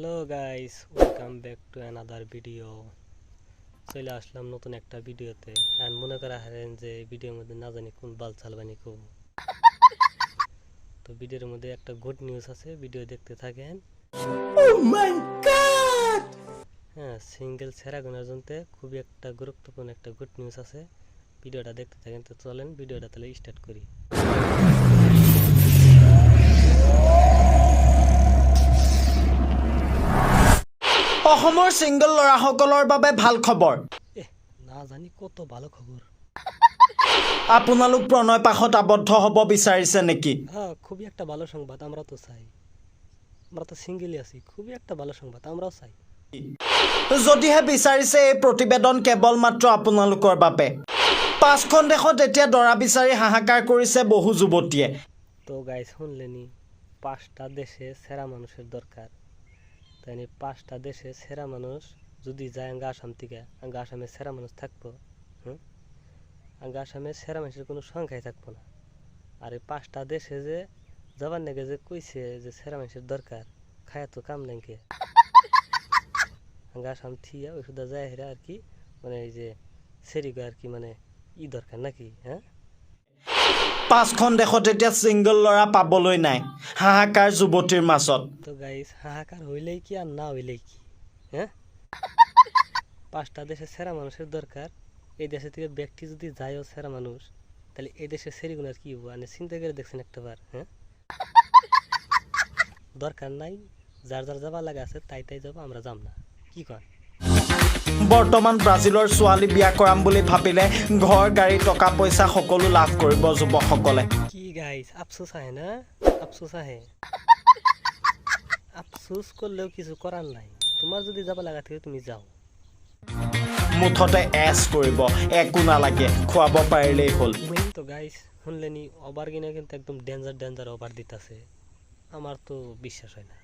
Hello guys, welcome back to another video. চলে আসলাম নতুন একটা ভিডিওতে। আর মনে করা হারেন যে ভিডিওর মধ্যে না জানি কোন বাল চালবানি কো। তো ভিডিওর মধ্যে একটা গুড নিউজ আছে, ভিডিও দেখতে থাকেন। Oh my god! হ্যাঁ, সিঙ্গেল সেরা গুণের জন্য খুবই একটা গুরুত্বপূর্ণ একটা গুড নিউজ আছে। ভিডিওটা দেখতে থাকেন। তো চলেন ভিডিওটা তাহলে স্টার্ট করি। অসমৰ সিংগল লৰাসকলৰ বাবে ভাল খবৰ। না জানি কত ভালো খবর। আপোনালোক প্ৰণয় পাশত আবদ্ধ হ'ব বিচাৰিছে নেকি? হ্যাঁ, খুবই একটা ভালো সংবাদ, আমরা তো চাই। আমরা তো সিঙ্গেলই আছি, খুবই একটা ভালো সংবাদ, আমরাও চাই। যদিহে বিচাৰিছে এই প্ৰতিবেদন কেৱল মাত্ৰ আপোনালোকৰ বাবে। পাঁচখন দেশত এতিয়া দৰা বিচাৰি হাহাকাৰ কৰিছে বহু যুৱতীয়ে। তো গাইস শুনলেনি, 5টা দেশে সেরা মানুষের দরকার। তাই নি 5টা দেশে সেরা মানুষ যদি যায় আঙ্গা আসাম থেকে, আঙ্গা আসামে সেরা মানুষ থাকবো। আঙ্গা আসামে সেরা মানুষের কোনো সংখ্যাই থাকবো না। আর এই 5টা দেশে যে যাবার নাকি যে কইছে যে সেরা মানুষের দরকার, খায়া তো কাম নাই কে। আঙ্গা আসাম থিয়া ওই সুদা যায় হেরা আর কি, মানে এই যে সেরিগো আর কি, মানে ই দরকার নাকি। হ্যাঁ, পাঁচখন দেশত এতিয়া সিংগল লৰা পাবলৈ নাই, হাহাকাৰ যুৱতীৰ মাজত। তো গাইস হাহাকার হইলেই কি আর না হইলেই কি। হ্যাঁ, 5টা দেশে সেরা মানুষের দরকার। এই দেশে থেকে ব্যক্তি যদি যায়ও সেরা মানুষ, তাহলে এই দেশের সেরিগুনার কি হবো? মানে চিন্তা করে দেখছেন একটাবার। হ্যাঁ, দরকার নাই, যার যার যাবার লাগা আছে তাই তাই যাবো, আমরা যাম না। কি কন? বৰ্তমান ব্ৰাজিলৰ ছোৱালী বিয়া কৰাম বুলি ভাবিলে ঘৰ গাড়ী টকা পইচা সকলো লাভ কৰিব যুৱকসকলে। কি গাইস, আফসোস আহে না, আফসোস আহে। আফসোস করলেও কিছু করার নাই। তোমার যদি যাবা লাগা থাকে তুমি যাও। মুঠতে এছ কৰিব, একো নালাগে, খুৱাব পাৰিলেই হ'ল। তো গাইস শুনলেনি, ওভার কিনা কিন্তু একদম ডেঞ্জার ডেঞ্জার ওভার দিতেছে। আমার তো বিশ্বাস হয় না।